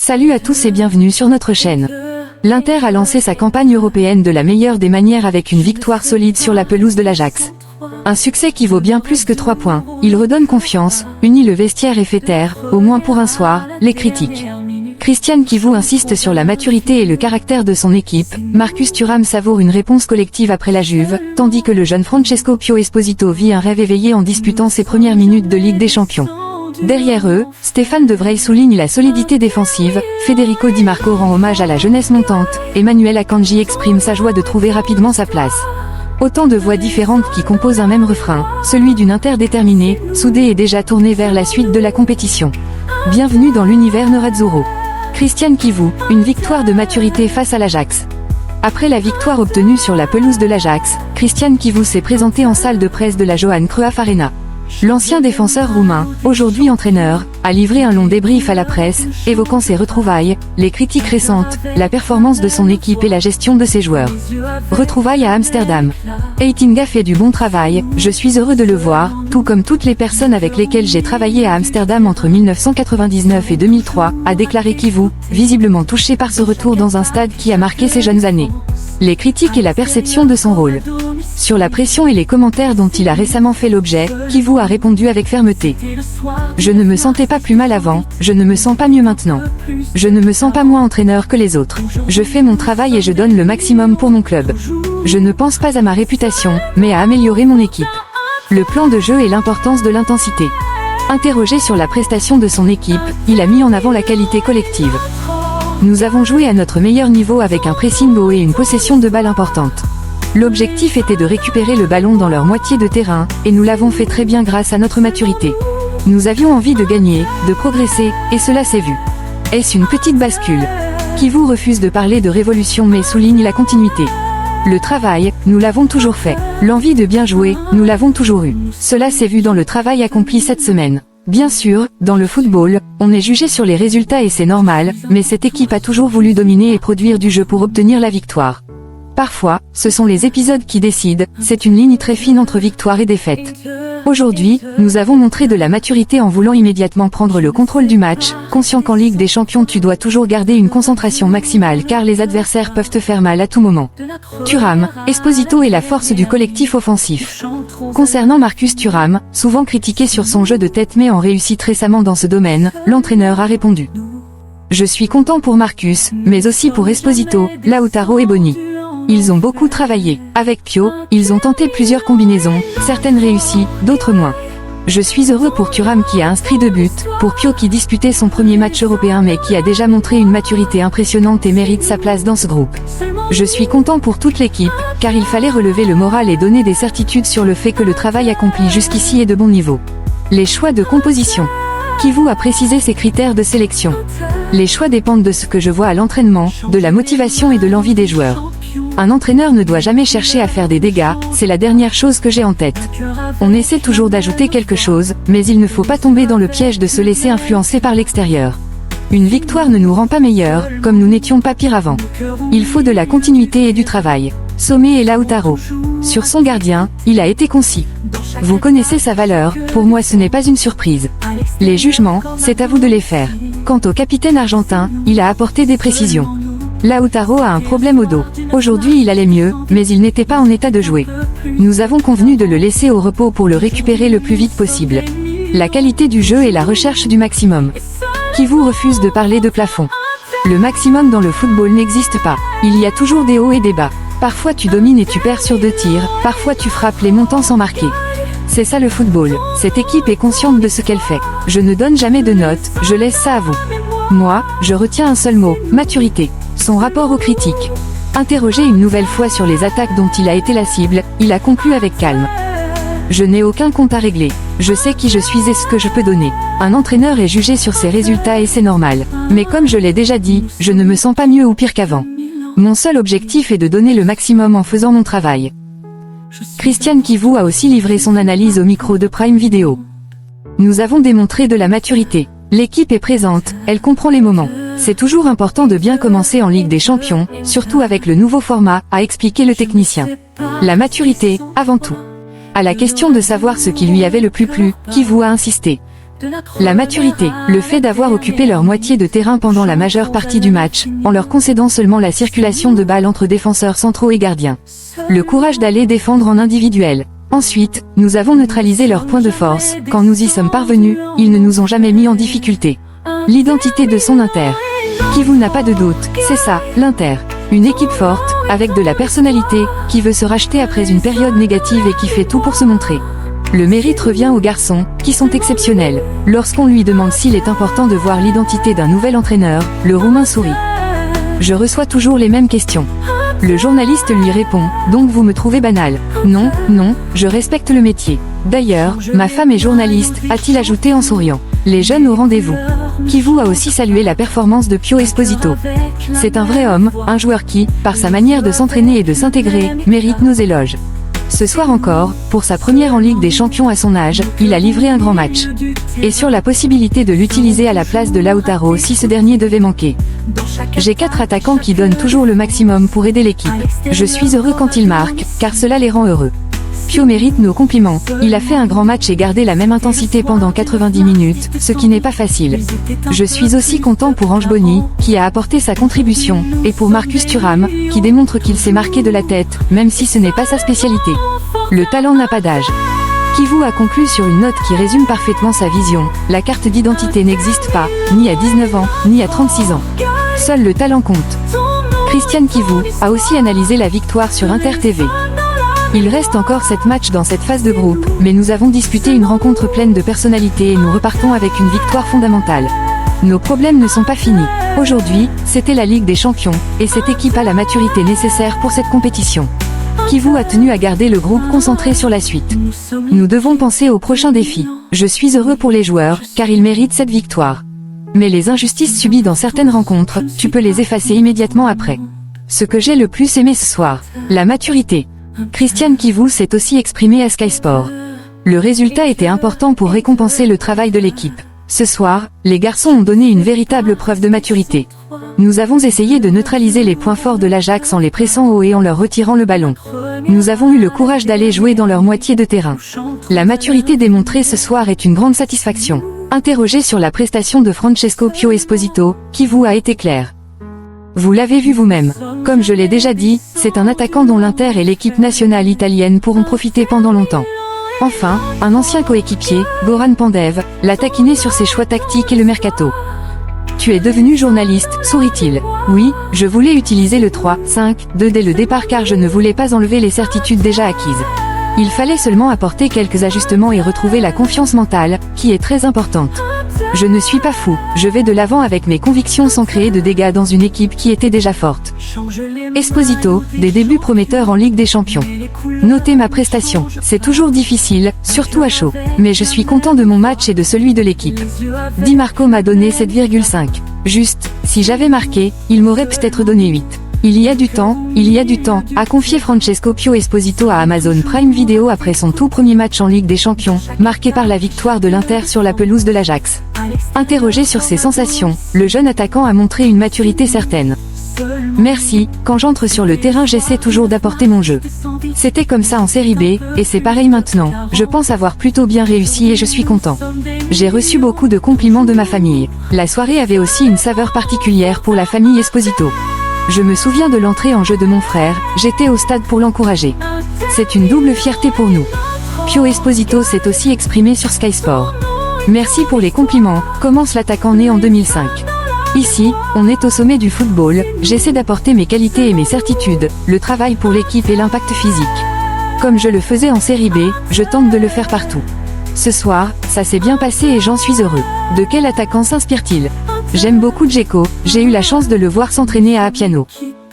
Salut à tous et bienvenue sur notre chaîne. L'Inter a lancé sa campagne européenne de la meilleure des manières avec une victoire solide sur la pelouse de l'Ajax. Un succès qui vaut bien plus que 3 points. Il redonne confiance, unit le vestiaire et fait taire, au moins pour un soir, les critiques. Christian Chivu insiste sur la maturité et le caractère de son équipe. Marcus Thuram savoure une réponse collective après la Juve, tandis que le jeune Francesco Pio Esposito vit un rêve éveillé en disputant ses premières minutes de Ligue des Champions. Derrière eux, Stéphane De Vrij souligne la solidité défensive, Federico Di Marco rend hommage à la jeunesse montante, Emmanuel Akanji exprime sa joie de trouver rapidement sa place. Autant de voix différentes qui composent un même refrain, celui d'une Inter déterminée, soudée et déjà tournée vers la suite de la compétition. Bienvenue dans l'univers Nerazzurro. Christian Chivu, une victoire de maturité face à l'Ajax. Après la victoire obtenue sur la pelouse de l'Ajax, Christian Chivu s'est présenté en salle de presse de la Johan Cruyff Arena. L'ancien défenseur roumain, aujourd'hui entraîneur, a livré un long débrief à la presse, évoquant ses retrouvailles, les critiques récentes, la performance de son équipe et la gestion de ses joueurs. Retrouvailles à Amsterdam. Heitinga fait du bon travail, je suis heureux de le voir, tout comme toutes les personnes avec lesquelles j'ai travaillé à Amsterdam entre 1999 et 2003, a déclaré Chivu, visiblement touché par ce retour dans un stade qui a marqué ses jeunes années. Les critiques et la perception de son rôle. Sur la pression et les commentaires dont il a récemment fait l'objet, Chivu a répondu avec fermeté. Je ne me sentais pas plus mal avant, je ne me sens pas mieux maintenant. Je ne me sens pas moins entraîneur que les autres. Je fais mon travail et je donne le maximum pour mon club. Je ne pense pas à ma réputation, mais à améliorer mon équipe. Le plan de jeu et l'importance de l'intensité. Interrogé sur la prestation de son équipe, il a mis en avant la qualité collective. Nous avons joué à notre meilleur niveau avec un pressing haut et une possession de balle importante. L'objectif était de récupérer le ballon dans leur moitié de terrain, et nous l'avons fait très bien grâce à notre maturité. Nous avions envie de gagner, de progresser, et cela s'est vu. Est-ce une petite bascule? Chivu refuse de parler de révolution mais souligne la continuité. Le travail, nous l'avons toujours fait. L'envie de bien jouer, nous l'avons toujours eu. Cela s'est vu dans le travail accompli cette semaine. Bien sûr, dans le football, on est jugé sur les résultats et c'est normal, mais cette équipe a toujours voulu dominer et produire du jeu pour obtenir la victoire. Parfois, ce sont les épisodes qui décident, c'est une ligne très fine entre victoire et défaite. Aujourd'hui, nous avons montré de la maturité en voulant immédiatement prendre le contrôle du match, conscient qu'en Ligue des Champions tu dois toujours garder une concentration maximale car les adversaires peuvent te faire mal à tout moment. Thuram, Esposito est la force du collectif offensif. Concernant Marcus Thuram, souvent critiqué sur son jeu de tête mais en réussite récemment dans ce domaine, l'entraîneur a répondu. Je suis content pour Marcus, mais aussi pour Esposito, Lautaro et Boni. Ils ont beaucoup travaillé. Avec Pio, ils ont tenté plusieurs combinaisons, certaines réussies, d'autres moins. Je suis heureux pour Thuram qui a inscrit 2 buts, pour Pio qui disputait son premier match européen mais qui a déjà montré une maturité impressionnante et mérite sa place dans ce groupe. Je suis content pour toute l'équipe, car il fallait relever le moral et donner des certitudes sur le fait que le travail accompli jusqu'ici est de bon niveau. Les choix de composition. Chivu a précisé ses critères de sélection. Les choix dépendent de ce que je vois à l'entraînement, de la motivation et de l'envie des joueurs. Un entraîneur ne doit jamais chercher à faire des dégâts, c'est la dernière chose que j'ai en tête. On essaie toujours d'ajouter quelque chose, mais il ne faut pas tomber dans le piège de se laisser influencer par l'extérieur. Une victoire ne nous rend pas meilleurs, comme nous n'étions pas pires avant. Il faut de la continuité et du travail. Sommet et Lautaro. Sur son gardien, il a été concis. Vous connaissez sa valeur, pour moi ce n'est pas une surprise. Les jugements, c'est à vous de les faire. Quant au capitaine argentin, il a apporté des précisions. Lautaro a un problème au dos. Aujourd'hui il allait mieux, mais il n'était pas en état de jouer. Nous avons convenu de le laisser au repos pour le récupérer le plus vite possible. La qualité du jeu et la recherche du maximum. Chivu refuse de parler de plafond. Le maximum dans le football n'existe pas. Il y a toujours des hauts et des bas. Parfois tu domines et tu perds sur 2 tirs, parfois tu frappes les montants sans marquer. C'est ça le football. Cette équipe est consciente de ce qu'elle fait. Je ne donne jamais de notes, je laisse ça à vous. Moi, je retiens un seul mot, maturité. Son rapport aux critiques. Interrogé une nouvelle fois sur les attaques dont il a été la cible, il a conclu avec calme. Je n'ai aucun compte à régler. Je sais qui je suis et ce que je peux donner. Un entraîneur est jugé sur ses résultats et c'est normal. Mais comme je l'ai déjà dit, je ne me sens pas mieux ou pire qu'avant. Mon seul objectif est de donner le maximum en faisant mon travail. Christian Chivu a aussi livré son analyse au micro de Prime Video. Nous avons démontré de la maturité. L'équipe est présente, elle comprend les moments. C'est toujours important de bien commencer en Ligue des Champions, surtout avec le nouveau format, a expliqué le technicien. La maturité, avant tout. À la question de savoir ce qui lui avait le plus plu, Chivu a insisté. La maturité, le fait d'avoir occupé leur moitié de terrain pendant la majeure partie du match, en leur concédant seulement la circulation de balles entre défenseurs centraux et gardiens. Le courage d'aller défendre en individuel. Ensuite, nous avons neutralisé leurs points de force. Quand nous y sommes parvenus, ils ne nous ont jamais mis en difficulté. L'identité de son Inter. Kivu n'a pas de doute, c'est ça, l'Inter. Une équipe forte, avec de la personnalité, qui veut se racheter après une période négative et qui fait tout pour se montrer. Le mérite revient aux garçons, qui sont exceptionnels. Lorsqu'on lui demande s'il est important de voir l'identité d'un nouvel entraîneur, le Roumain sourit. Je reçois toujours les mêmes questions. Le journaliste lui répond, donc vous me trouvez banal. Non, non, je respecte le métier. D'ailleurs, ma femme est journaliste, a-t-il ajouté en souriant. Les jeunes au rendez-vous. Kivu a aussi salué la performance de Pio Esposito. C'est un vrai homme, un joueur qui, par sa manière de s'entraîner et de s'intégrer, mérite nos éloges. Ce soir encore, pour sa première en Ligue des Champions à son âge, il a livré un grand match. Et sur la possibilité de l'utiliser à la place de Lautaro si ce dernier devait manquer. J'ai 4 attaquants qui donnent toujours le maximum pour aider l'équipe. Je suis heureux quand ils marquent, car cela les rend heureux. Pio mérite nos compliments, il a fait un grand match et gardé la même intensité pendant 90 minutes, ce qui n'est pas facile. Je suis aussi content pour Ange Boni, qui a apporté sa contribution, et pour Marcus Thuram, qui démontre qu'il sait marquer de la tête, même si ce n'est pas sa spécialité. Le talent n'a pas d'âge. Kivu a conclu sur une note qui résume parfaitement sa vision, la carte d'identité n'existe pas, ni à 19 ans, ni à 36 ans. Seul le talent compte. Christian Kivu a aussi analysé la victoire sur Inter TV. Il reste encore 7 matchs dans cette phase de groupe, mais nous avons disputé une rencontre pleine de personnalité et nous repartons avec une victoire fondamentale. Nos problèmes ne sont pas finis. Aujourd'hui, c'était la Ligue des Champions, et cette équipe a la maturité nécessaire pour cette compétition. Kivu a tenu à garder le groupe concentré sur la suite. Nous devons penser au prochain défi. Je suis heureux pour les joueurs, car ils méritent cette victoire. Mais les injustices subies dans certaines rencontres, tu peux les effacer immédiatement après. Ce que j'ai le plus aimé ce soir, la maturité. Christian Kivu s'est aussi exprimé à Sky Sport. Le résultat était important pour récompenser le travail de l'équipe. Ce soir, les garçons ont donné une véritable preuve de maturité. Nous avons essayé de neutraliser les points forts de l'Ajax en les pressant haut et en leur retirant le ballon. Nous avons eu le courage d'aller jouer dans leur moitié de terrain. La maturité démontrée ce soir est une grande satisfaction. Interrogé sur la prestation de Francesco Pio Esposito, Kivu a été clair. Vous l'avez vu vous-même. Comme je l'ai déjà dit, c'est un attaquant dont l'Inter et l'équipe nationale italienne pourront profiter pendant longtemps. Enfin, un ancien coéquipier, Goran Pandev, l'a taquiné sur ses choix tactiques et le mercato. Tu es devenu journaliste, sourit-il. Oui, je voulais utiliser le 3-5-2 dès le départ car je ne voulais pas enlever les certitudes déjà acquises. Il fallait seulement apporter quelques ajustements et retrouver la confiance mentale, qui est très importante. Je ne suis pas fou, je vais de l'avant avec mes convictions sans créer de dégâts dans une équipe qui était déjà forte. Esposito, des débuts prometteurs en Ligue des Champions. Notez ma prestation, c'est toujours difficile, surtout à chaud. Mais je suis content de mon match et de celui de l'équipe. Di Marco m'a donné 7,5. Juste, si j'avais marqué, il m'aurait peut-être donné 8. Il y a du temps, a confié Francesco Pio Esposito à Amazon Prime Video après son tout premier match en Ligue des Champions, marqué par la victoire de l'Inter sur la pelouse de l'Ajax. Interrogé sur ses sensations, le jeune attaquant a montré une maturité certaine. Merci, quand j'entre sur le terrain j'essaie toujours d'apporter mon jeu. C'était comme ça en série B, et c'est pareil maintenant, je pense avoir plutôt bien réussi et je suis content. J'ai reçu beaucoup de compliments de ma famille. La soirée avait aussi une saveur particulière pour la famille Esposito. Je me souviens de l'entrée en jeu de mon frère, j'étais au stade pour l'encourager. C'est une double fierté pour nous. Pio Esposito s'est aussi exprimé sur Sky Sport. Merci pour les compliments, commence l'attaquant né en 2005. Ici, on est au sommet du football, j'essaie d'apporter mes qualités et mes certitudes, le travail pour l'équipe et l'impact physique. Comme je le faisais en série B, je tente de le faire partout. Ce soir, ça s'est bien passé et j'en suis heureux. De quel attaquant s'inspire-t-il ? J'aime beaucoup Dzeko, j'ai eu la chance de le voir s'entraîner à Appiano.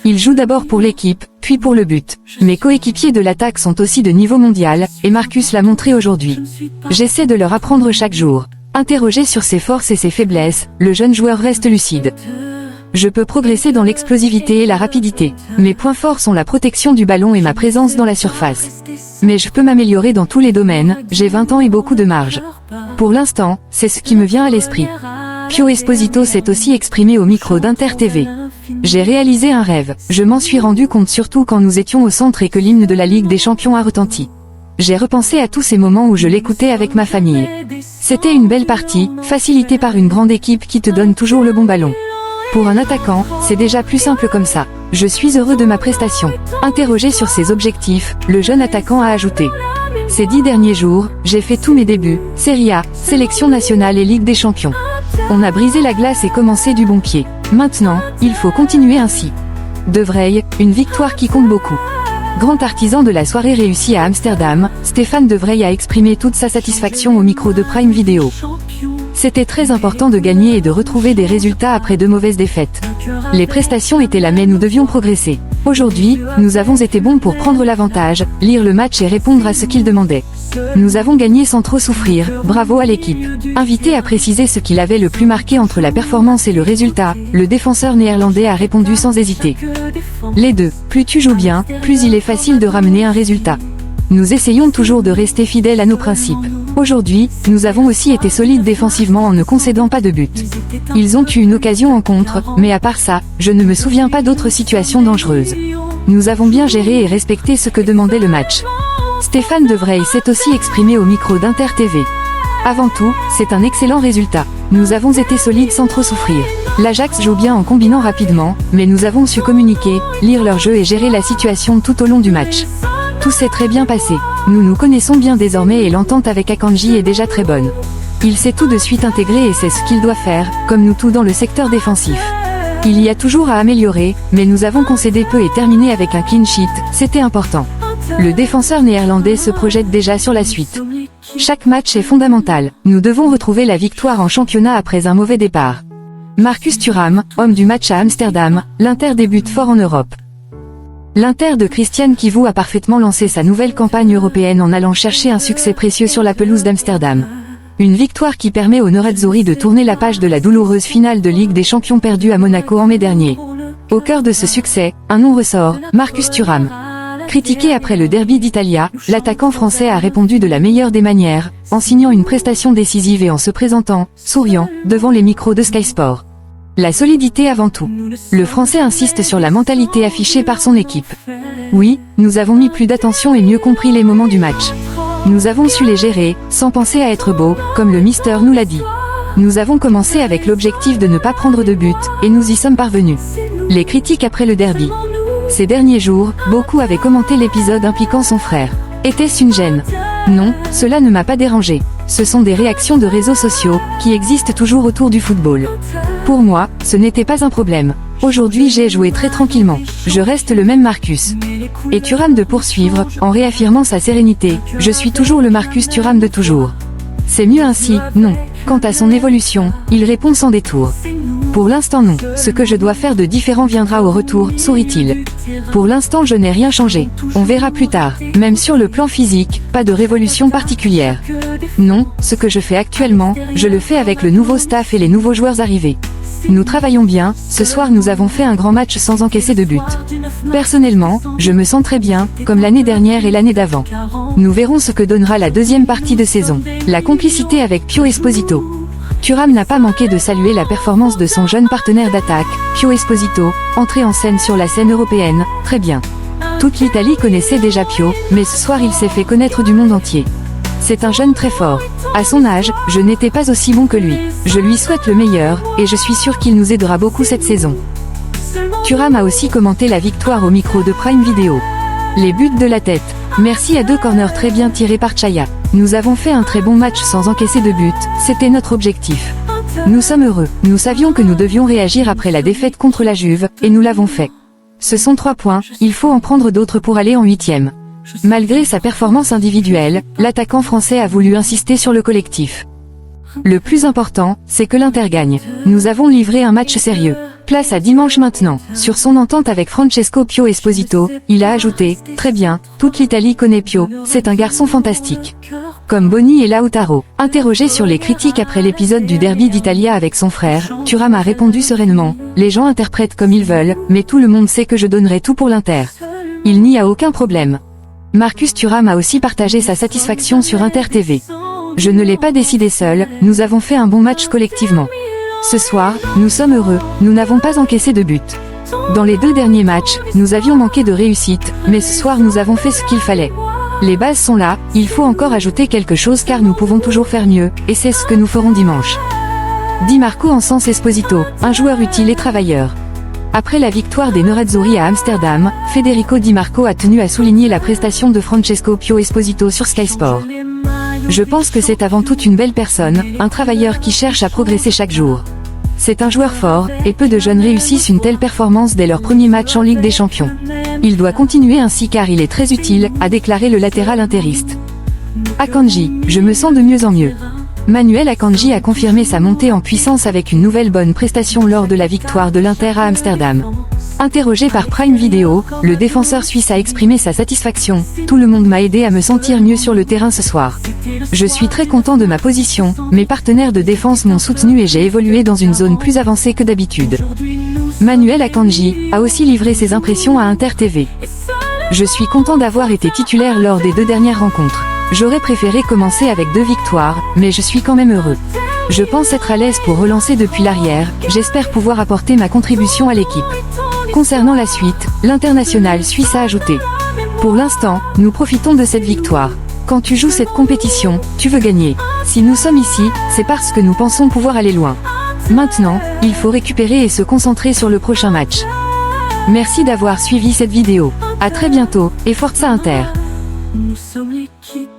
Il joue d'abord pour l'équipe, puis pour le but. Mes coéquipiers de l'attaque sont aussi de niveau mondial, et Marcus l'a montré aujourd'hui. J'essaie de leur apprendre chaque jour. Interrogé sur ses forces et ses faiblesses, le jeune joueur reste lucide. Je peux progresser dans l'explosivité et la rapidité. Mes points forts sont la protection du ballon et ma présence dans la surface. Mais je peux m'améliorer dans tous les domaines, j'ai 20 ans et beaucoup de marge. Pour l'instant, c'est ce qui me vient à l'esprit. Pio Esposito s'est aussi exprimé au micro d'Inter TV. J'ai réalisé un rêve, je m'en suis rendu compte surtout quand nous étions au centre et que l'hymne de la Ligue des Champions a retenti. J'ai repensé à tous ces moments où je l'écoutais avec ma famille. C'était une belle partie, facilitée par une grande équipe qui te donne toujours le bon ballon. Pour un attaquant, c'est déjà plus simple comme ça. Je suis heureux de ma prestation. Interrogé sur ses objectifs, le jeune attaquant a ajouté. Ces 10 derniers jours, j'ai fait tous mes débuts, Serie A, sélection nationale et Ligue des Champions. On a brisé la glace et commencé du bon pied. Maintenant, il faut continuer ainsi. De Vrij, une victoire qui compte beaucoup. Grand artisan de la soirée réussie à Amsterdam, Stéphane De Vrij a exprimé toute sa satisfaction au micro de Prime Video. C'était très important de gagner et de retrouver des résultats après de mauvaises défaites. Les prestations étaient là mais nous devions progresser. Aujourd'hui, nous avons été bons pour prendre l'avantage, lire le match et répondre à ce qu'il demandait. Nous avons gagné sans trop souffrir, bravo à l'équipe. Invité à préciser ce qu'il avait le plus marqué entre la performance et le résultat, le défenseur néerlandais a répondu sans hésiter. Les deux, plus tu joues bien, plus il est facile de ramener un résultat. Nous essayons toujours de rester fidèles à nos principes. Aujourd'hui, nous avons aussi été solides défensivement en ne concédant pas de but. Ils ont eu une occasion en contre, mais à part ça, je ne me souviens pas d'autres situations dangereuses. Nous avons bien géré et respecté ce que demandait le match. Stéphane De Vrij s'est aussi exprimé au micro d'Inter TV. Avant tout, c'est un excellent résultat. Nous avons été solides sans trop souffrir. L'Ajax joue bien en combinant rapidement, mais nous avons su communiquer, lire leur jeu et gérer la situation tout au long du match. Tout s'est très bien passé. Nous nous connaissons bien désormais et l'entente avec Akanji est déjà très bonne. Il s'est tout de suite intégré et sait ce qu'il doit faire, comme nous tous dans le secteur défensif. Il y a toujours à améliorer, mais nous avons concédé peu et terminé avec un clean sheet, c'était important. Le défenseur néerlandais se projette déjà sur la suite. Chaque match est fondamental. Nous devons retrouver la victoire en championnat après un mauvais départ. Marcus Thuram, homme du match à Amsterdam, l'Inter débute fort en Europe. L'Inter de Christian Kivu a parfaitement lancé sa nouvelle campagne européenne en allant chercher un succès précieux sur la pelouse d'Amsterdam. Une victoire qui permet aux Nerazzurri de tourner la page de la douloureuse finale de Ligue des Champions perdue à Monaco en mai dernier. Au cœur de ce succès, un nom ressort, Marcus Thuram. Critiqué après le derby d'Italia, l'attaquant français a répondu de la meilleure des manières, en signant une prestation décisive et en se présentant, souriant, devant les micros de Sky Sport. La solidité avant tout. Le Français insiste sur la mentalité affichée par son équipe. Oui, nous avons mis plus d'attention et mieux compris les moments du match. Nous avons su les gérer, sans penser à être beaux, comme le Mister nous l'a dit. Nous avons commencé avec l'objectif de ne pas prendre de but, et nous y sommes parvenus. Les critiques après le derby. Ces derniers jours, beaucoup avaient commenté l'épisode impliquant son frère. Était-ce une gêne? Non, cela ne m'a pas dérangé. Ce sont des réactions de réseaux sociaux, qui existent toujours autour du football. Pour moi, ce n'était pas un problème. Aujourd'hui j'ai joué très tranquillement. Je reste le même Marcus. Et Thuram de poursuivre, en réaffirmant sa sérénité, je suis toujours le Marcus Thuram de toujours. C'est mieux ainsi, non. Quant à son évolution, il répond sans détour. Pour l'instant non, ce que je dois faire de différent viendra au retour, sourit-il. Pour l'instant je n'ai rien changé. On verra plus tard. Même sur le plan physique, pas de révolution particulière. Non, ce que je fais actuellement, je le fais avec le nouveau staff et les nouveaux joueurs arrivés. Nous travaillons bien, ce soir nous avons fait un grand match sans encaisser de but. Personnellement, je me sens très bien, comme l'année dernière et l'année d'avant. Nous verrons ce que donnera la deuxième partie de saison. La complicité avec Pio Esposito. Thuram n'a pas manqué de saluer la performance de son jeune partenaire d'attaque, Pio Esposito, entré en scène sur la scène européenne, très bien. Toute l'Italie connaissait déjà Pio, mais ce soir il s'est fait connaître du monde entier. C'est un jeune très fort. À son âge, je n'étais pas aussi bon que lui. Je lui souhaite le meilleur, et je suis sûr qu'il nous aidera beaucoup cette saison. Thuram a aussi commenté la victoire au micro de Prime Video. Les buts de la tête. Merci à 2 corners très bien tirés par Chaya. Nous avons fait un très bon match sans encaisser de but, c'était notre objectif. Nous sommes heureux. Nous savions que nous devions réagir après la défaite contre la Juve, et nous l'avons fait. Ce sont 3 points, il faut en prendre d'autres pour aller en 8e. Malgré sa performance individuelle, l'attaquant français a voulu insister sur le collectif. Le plus important, c'est que l'Inter gagne. Nous avons livré un match sérieux. Place à dimanche maintenant. Sur son entente avec Francesco Pio Esposito, il a ajouté « Très bien, toute l'Italie connaît Pio, c'est un garçon fantastique. » Comme Boni et Lautaro. Interrogé sur les critiques après l'épisode du derby d'Italia avec son frère, Thuram a répondu sereinement « Les gens interprètent comme ils veulent, mais tout le monde sait que je donnerai tout pour l'Inter. » Il n'y a aucun problème. Marcus Thuram a aussi partagé sa satisfaction sur Inter TV. Je ne l'ai pas décidé seul, nous avons fait un bon match collectivement. Ce soir, nous sommes heureux, nous n'avons pas encaissé de but. Dans les 2 derniers matchs, nous avions manqué de réussite, mais ce soir nous avons fait ce qu'il fallait. Les bases sont là, il faut encore ajouter quelque chose car nous pouvons toujours faire mieux, et c'est ce que nous ferons dimanche. Di Marco encense Esposito, un joueur utile et travailleur. Après la victoire des Nerazzurri à Amsterdam, Federico Di Marco a tenu à souligner la prestation de Francesco Pio Esposito sur Sky Sport. Je pense que c'est avant tout une belle personne, un travailleur qui cherche à progresser chaque jour. C'est un joueur fort, et peu de jeunes réussissent une telle performance dès leur premier match en Ligue des Champions. Il doit continuer ainsi car il est très utile, a déclaré le latéral interiste. Akanji, je me sens de mieux en mieux. Manuel Akanji a confirmé sa montée en puissance avec une nouvelle bonne prestation lors de la victoire de l'Inter à Amsterdam. Interrogé par Prime Video, le défenseur suisse a exprimé sa satisfaction. Tout le monde m'a aidé à me sentir mieux sur le terrain ce soir. Je suis très content de ma position, mes partenaires de défense m'ont soutenu et j'ai évolué dans une zone plus avancée que d'habitude. Manuel Akanji a aussi livré ses impressions à Inter TV. Je suis content d'avoir été titulaire lors des 2 dernières rencontres. J'aurais préféré commencer avec 2 victoires, mais je suis quand même heureux. Je pense être à l'aise pour relancer depuis l'arrière, j'espère pouvoir apporter ma contribution à l'équipe. Concernant la suite, l'international suisse a ajouté. Pour l'instant, nous profitons de cette victoire. Quand tu joues cette compétition, tu veux gagner. Si nous sommes ici, c'est parce que nous pensons pouvoir aller loin. Maintenant, il faut récupérer et se concentrer sur le prochain match. Merci d'avoir suivi cette vidéo. À très bientôt, et Forza Inter. Nous sommes l'équipe.